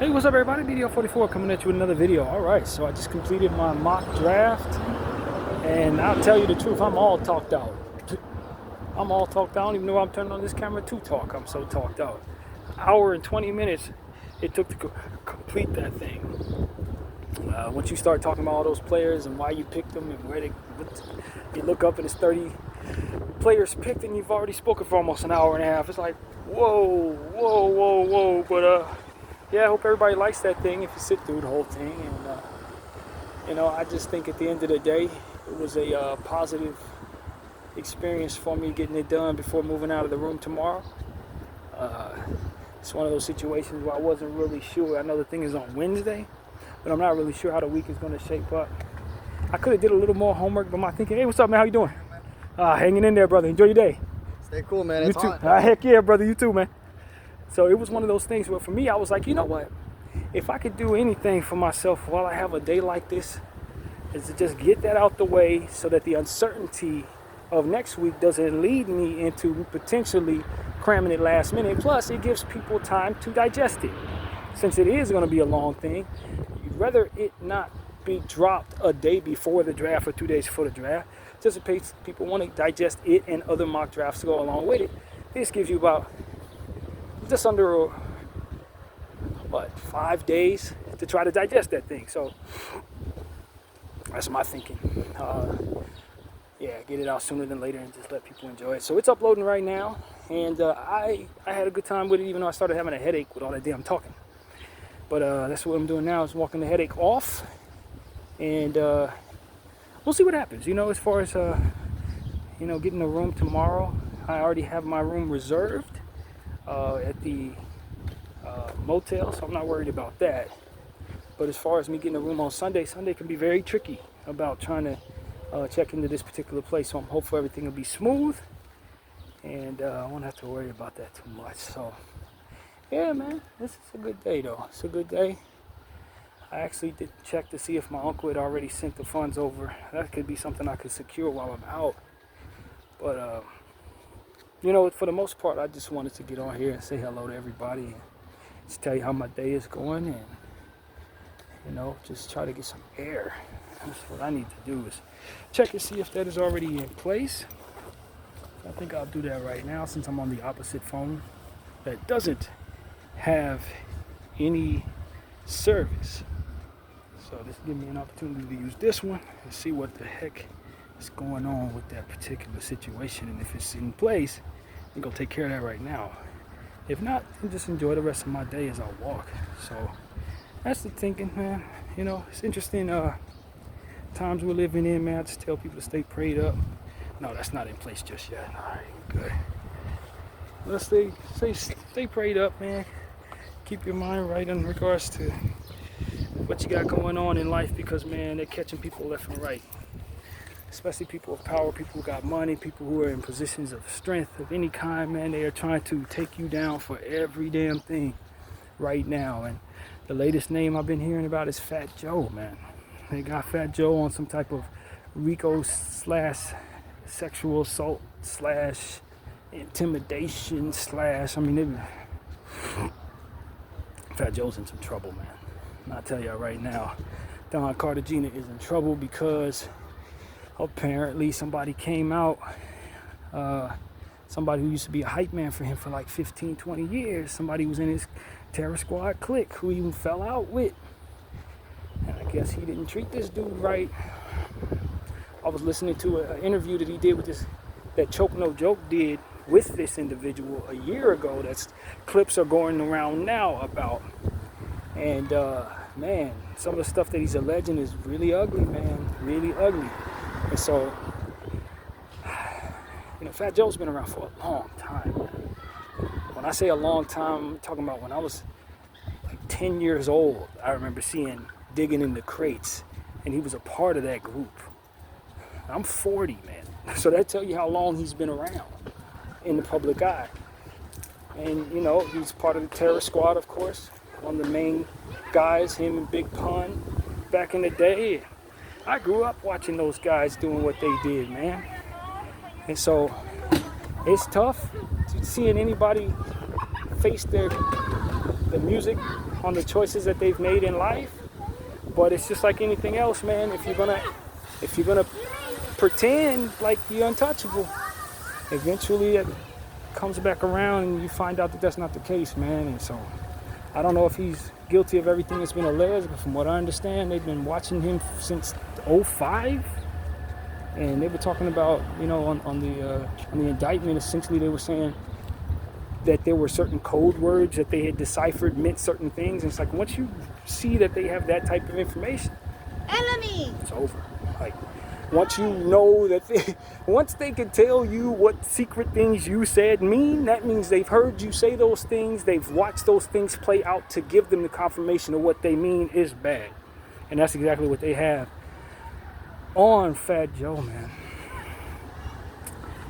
Hey, what's up everybody? BDO44 coming at you with another video. Alright, so I just completed my mock draft, and I'll tell you the truth, I'm all talked out. I'm all talked out. I don't even know why I'm turning on this camera to talk. I'm so talked out. Hour and 20 minutes it took to complete that thing. Once you start talking about all those players and why you picked them and where they, you look up and it's 30 players picked and you've already spoken for almost an hour and a half. It's like, whoa. But yeah, I hope everybody likes that thing if you sit through the whole thing. And I just think at the end of the day, it was a positive experience for me getting it done before moving out of the room tomorrow. It's one of those situations where I wasn't really sure. I know the thing is on Wednesday, but I'm not really sure how the week is going to shape up. I could have did a little more homework, but my thinking, hey, what's up, man? How you doing? Hanging in there, brother. Enjoy your day. Stay cool, man. You It's too. hot. Heck yeah, brother. You too, man. So it was one of those things where for me, I was like, you know what? If I could do anything for myself while I have a day like this, is to just get that out the way so that the uncertainty of next week doesn't lead me into potentially cramming it last minute. Plus, it gives people time to digest it. Since it is going to be a long thing, you'd rather it not be dropped a day before the draft or 2 days before the draft, just in case people want to digest it and other mock drafts to go along with it. This gives you about just under 5 days to try to digest that thing. So that's my thinking. Yeah, get it out sooner than later and just let people enjoy it. So it's uploading right now, and I had a good time with it, even though I started having a headache with all that damn talking. But that's what I'm doing now, is walking the headache off, and we'll see what happens. As far as getting a room tomorrow, I already have my room reserved at the motel, so I'm not worried about that. But as far as me getting a room on Sunday can be very tricky about trying to check into this particular place. So I'm hopeful everything will be smooth, and I won't have to worry about that too much. So yeah, man, this is a good day though. It's a good day. I actually did check to see if my uncle had already sent the funds over. That could be something I could secure while I'm out. But for the most part, I just wanted to get on here and say hello to everybody and just tell you how my day is going, and just try to get some air. That's what I need to do, is check and see if that is already in place. I think I'll do that right now, since I'm on the opposite phone that doesn't have any service. So this gives me an opportunity to use this one and see what the heck is going on with that particular situation. And if it's in place, I'm gonna take care of that right now. If not, then just enjoy the rest of my day as I walk. So that's the thinking, man. It's interesting times we're living in, man. I just tell people to stay prayed up. No, that's not in place just yet. All right, good. Let's stay prayed up, man. Keep your mind right in regards to what you got going on in life, because, man, they're catching people left and right. Especially people of power, people who got money, people who are in positions of strength of any kind, man. They are trying to take you down for every damn thing right now. And the latest name I've been hearing about is Fat Joe, man. They got Fat Joe on some type of RICO/sexual assault / intimidation / Fat Joe's in some trouble, man. And I'll tell y'all right now, Don Cartagena is in trouble because apparently somebody came out, somebody who used to be a hype man for him for like 15-20 years, somebody who was in his terror squad clique, who he fell out with. And I guess he didn't treat this dude right. I was listening to an interview that he did with that Choke No Joke did with this individual a year ago. That's clips are going around now about. And man, some of the stuff that he's alleging is really ugly, man. Really ugly. And so, Fat Joe's been around for a long time, man. When I say a long time, I'm talking about when I was like 10 years old. I remember seeing Digging in the Crates, and he was a part of that group. I'm 40, man. So that tell you how long he's been around in the public eye. And, he's part of the terror squad, of course. One of the main guys, him and Big Pun, back in the day. I grew up watching those guys doing what they did, man. And so it's tough seeing anybody face the music on the choices that they've made in life. But it's just like anything else, man. If you're gonna pretend like you're untouchable, eventually it comes back around and you find out that that's not the case, man. And so I don't know if he's guilty of everything that's been alleged, but from what I understand, they've been watching him since '05, and they were talking about, on the indictment. Essentially, they were saying that there were certain code words that they had deciphered meant certain things. And it's like, once you see that they have that type of information, it's over. Like, once you know that once they can tell you what secret things you said mean, that means they've heard you say those things, they've watched those things play out to give them the confirmation of what they mean is bad. And that's exactly what they have on Fat Joe, man.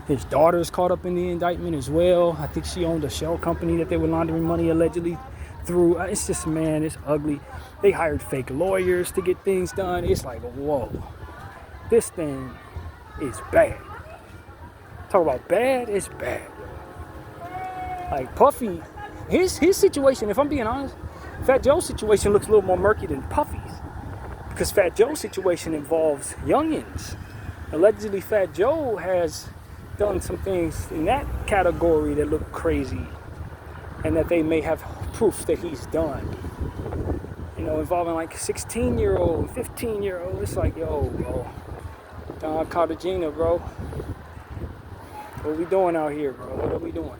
His daughter's caught up in the indictment as well. I think she owned a shell company that they were laundering money allegedly through. It's just, man, it's ugly. They hired fake lawyers to get things done. It's like, whoa, this thing is bad. Talk about bad, it's bad. Like Puffy, his situation, if I'm being honest, Fat Joe's situation looks a little more murky than Puffy's. Because Fat Joe's situation involves youngins. Allegedly, Fat Joe has done some things in that category that look crazy and that they may have proof that he's done. Involving like 16-year-old, 15-year-old. It's like, yo, bro. Don Cartagena, bro. What we doing out here, bro? What are we doing?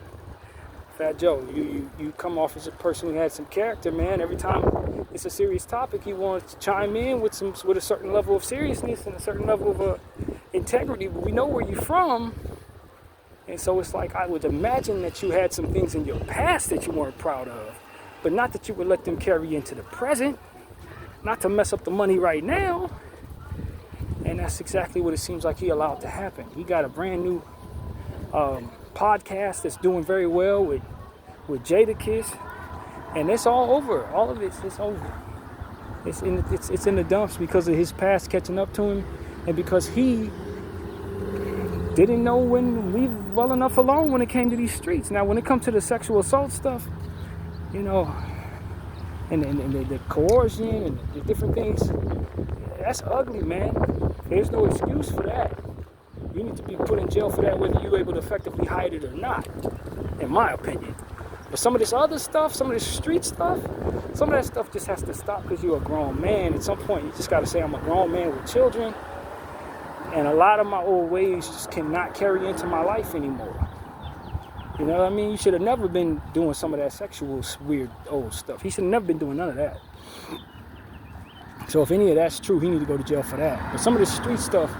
Fat Joe, you come off as a person who had some character, man. Every time it's a serious topic, he wants to chime in with a certain level of seriousness and a certain level of integrity. But we know where you're from. And so it's like, I would imagine that you had some things in your past that you weren't proud of, but not that you would let them carry into the present, not to mess up the money right now. And that's exactly what it seems like he allowed to happen. He got a brand new podcast that's doing very well with Jadakiss, and it's all over. All of it's over. It's in the dumps because of his past catching up to him, and because he didn't know when to leave well enough alone when it came to these streets. Now, when it comes to the sexual assault stuff, and the coercion and the different things, that's ugly, man. There's no excuse for that. You need to be put in jail for that, whether you're able to effectively hide it or not, in my opinion. But some of this other stuff, some of this street stuff, some of that stuff just has to stop because you're a grown man. At some point, you just got to say, I'm a grown man with children. And a lot of my old ways just cannot carry into my life anymore. You know what I mean? You should have never been doing some of that sexual weird old stuff. He should have never been doing none of that. So if any of that's true, he need to go to jail for that. But some of the street stuff,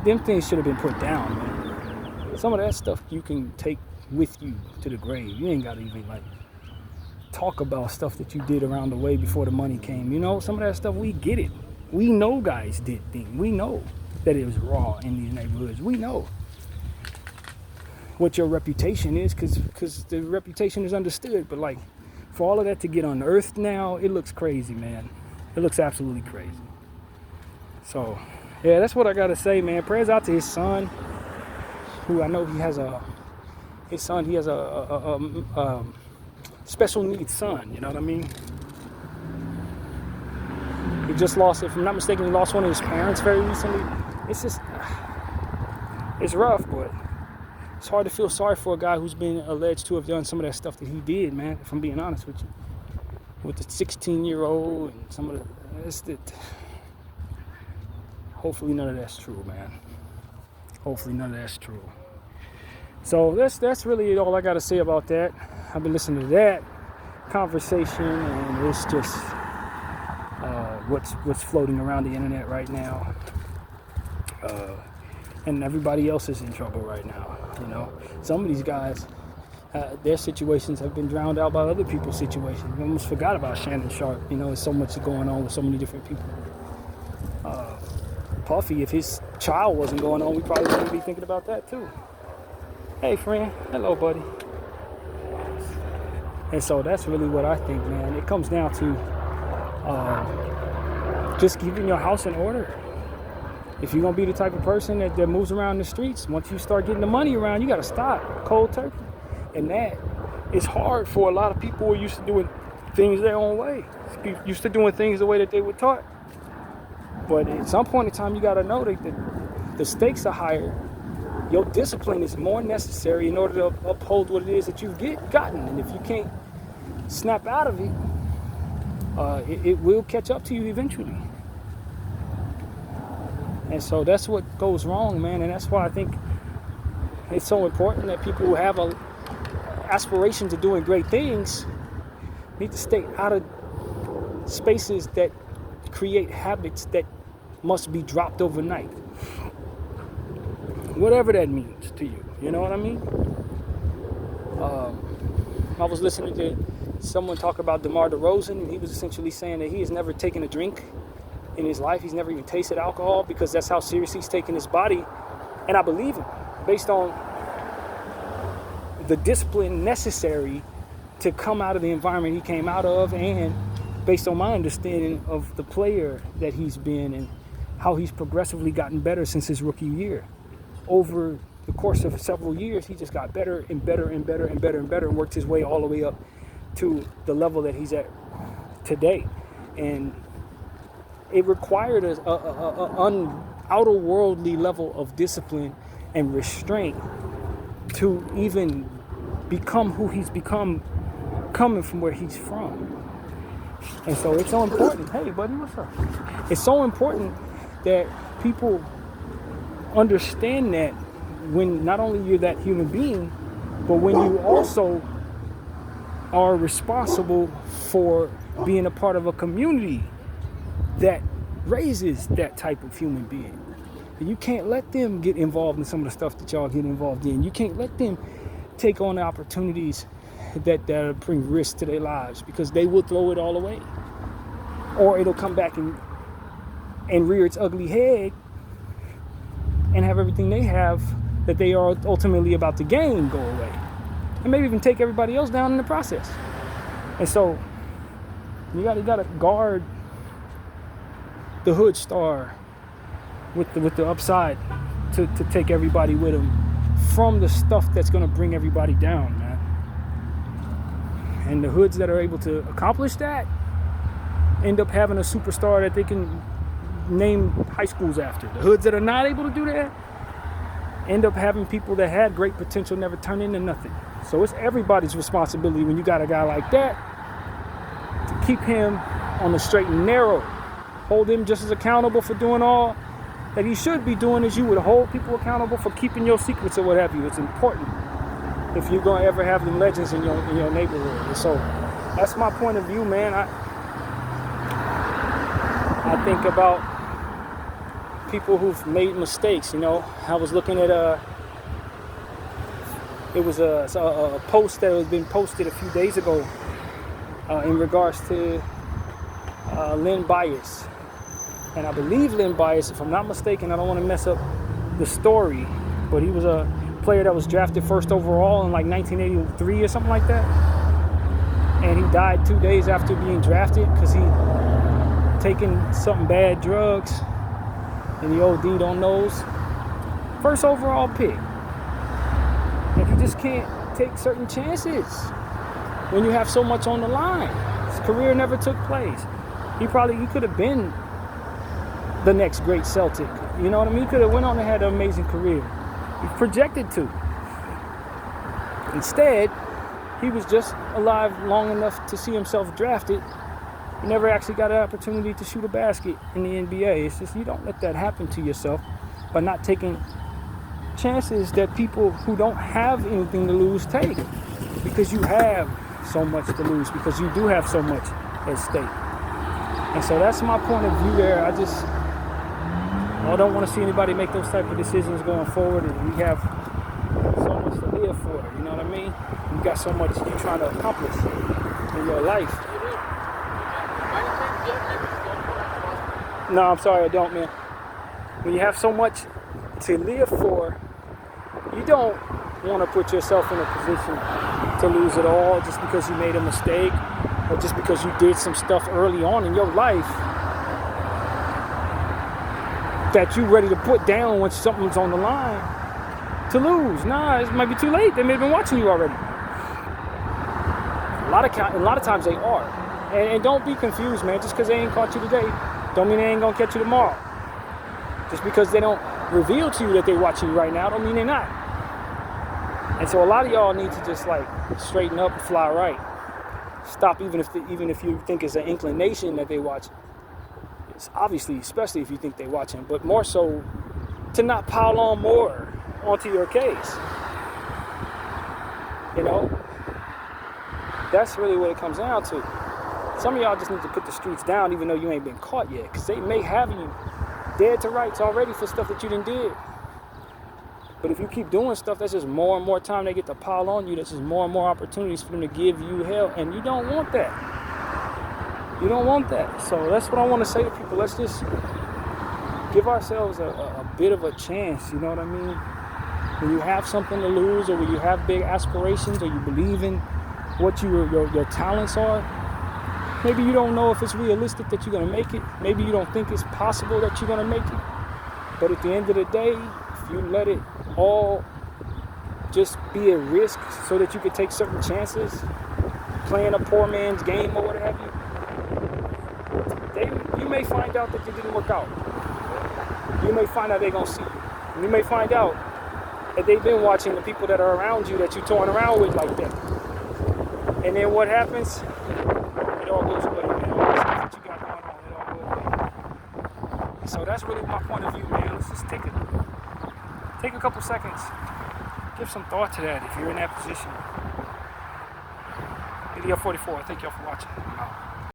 them things should have been put down, man. Some of that stuff you can take with you to the grave. You ain't got to even talk about stuff that you did around the way before the money came. Some of that stuff, we get it. We know guys did things. We know that it was raw in these neighborhoods. We know what your reputation is because the reputation is understood. But for all of that to get unearthed now, it looks crazy, man. It looks absolutely crazy. So, yeah, that's what I got to say, man. Prayers out to his son, who I know he has a special needs son, you know what I mean? He just lost, if I'm not mistaken, he lost one of his parents very recently. It's just, it's rough, but it's hard to feel sorry for a guy who's been alleged to have done some of that stuff that he did, man, if I'm being honest with you. With the 16-year-old and some of the, hopefully none of that's true, man. Hopefully none of that's true. So that's really all I got to say about that. I've been listening to that conversation, and it's just what's floating around the internet right now. And everybody else is in trouble right now, Some of these guys, their situations have been drowned out by other people's situations. We almost forgot about Shannon Sharpe. There's so much going on with so many different people. Puffy, if his child wasn't going on, we probably wouldn't be thinking about that too. Hey, friend. Hello, buddy. And so that's really what I think, man. It comes down to just keeping your house in order. If you're going to be the type of person that moves around the streets, once you start getting the money around, you got to stop cold turkey. And that is hard for a lot of people who are used to doing things their own way. Used to doing things the way that they were taught. But at some point in time, you got to know that the stakes are higher. Your discipline is more necessary in order to uphold what it is that you've gotten. And if you can't snap out of it, it will catch up to you eventually. And so that's what goes wrong, man. And that's why I think it's so important that people who have aspirations of doing great things need to stay out of spaces that create habits that must be dropped overnight. Whatever that means to you, you know what I mean? I was listening to someone talk about DeMar DeRozan, and he was essentially saying that he has never taken a drink in his life. He's never even tasted alcohol because that's how seriously he's taken his body. And I believe him, based on the discipline necessary to come out of the environment he came out of, and based on my understanding of the player that he's been and how he's progressively gotten better since his rookie year. Over the course of several years, he just got better and better and better and better and better and worked his way all the way up to the level that he's at today. And it required an outer-worldly level of discipline and restraint to even become who he's become, coming from where he's from. And so it's so important. Hey, buddy, what's up? It's so important that people understand that when not only you're that human being, but when you also are responsible for being a part of a community that raises that type of human being. And you can't let them get involved in some of the stuff that y'all get involved in. You can't let them take on the opportunities that bring risk to their lives, because they will throw it all away. Or it'll come back and rear its ugly head and have everything they have that they are ultimately about to gain go away. And maybe even take everybody else down in the process. And so you gotta guard the hood star with the upside to take everybody with them from the stuff that's gonna bring everybody down, man. And the hoods that are able to accomplish that end up having a superstar that they can name high schools after. The hoods that are not able to do that end up having people that had great potential never turn into nothing. So it's everybody's responsibility when you got a guy like that to keep him on the straight and narrow. Hold him just as accountable for doing all that he should be doing as you would hold people accountable for keeping your secrets or what have you. It's important if you're going to ever have them legends in your neighborhood. And so that's my point of view, man. I think about people who've made mistakes. You know, I was looking at it was a post that had been posted a few days ago in regards to Len Bias. And I believe Len Bias, if I'm not mistaken, I don't want to mess up the story, but he was a player that was drafted first overall in like 1983 or something like that. And he died 2 days after being drafted because he taken something bad drugs and he OD'd on those. First overall pick. And you just can't take certain chances when you have so much on the line. His career never took place. He could have been the next great Celtic. You know what I mean? He could have went on and had an amazing career. He projected to. Instead, he was just alive long enough to see himself drafted. He never actually got an opportunity to shoot a basket in the NBA. It's just, you don't let that happen to yourself by not taking chances that people who don't have anything to lose take, because you have so much to lose, because you do have so much at stake. And so that's my point of view there. I don't want to see anybody make those type of decisions going forward. And we have so much to live for, you know what I mean? You got so much you're trying to accomplish in your life. No, I'm sorry, I don't, man. When you have so much to live for, you don't want to put yourself in a position to lose it all just because you made a mistake or just because you did some stuff early on in your life that you're ready to put down when something's on the line to lose. Nah, it might be too late. They may have been watching you already. A lot of times they are. And don't be confused, man. Just because they ain't caught you today, don't mean they ain't gonna catch you tomorrow. Just because they don't reveal to you that they're watching you right now, don't mean they're not. And so a lot of y'all need to just like straighten up and fly right. Stop, even if you think it's an inclination that they watch. It's obviously, especially if you think they're watching, but more so to not pile on more onto your case. You know, that's really what it comes down to. Some of y'all just need to put the streets down, even though you ain't been caught yet, because they may have you dead to rights already for stuff that you done did. But if you keep doing stuff, that's just more and more time they get to pile on you. That's just more and more opportunities for them to give you hell, and you don't want that. You don't want that. So that's what I want to say to people. Let's just give ourselves a bit of a chance. You know what I mean? When you have something to lose, or when you have big aspirations, or you believe in what your talents are, maybe you don't know if it's realistic that you're going to make it. Maybe you don't think it's possible that you're going to make it. But at the end of the day, if you let it all just be a risk so that you can take certain chances, playing a poor man's game or what have you, you may find out that it didn't work out. You may find out they're going to see you. You may find out that they've been watching the people that are around you that you're toying around with like that. And then what happens? It all goes away, man. All the stuff that you got going on, it all goes away. So that's really my point of view, man. Let's just take a couple seconds. Give some thought to that if you're in that position. Video 44. Thank y'all for watching. I'm out.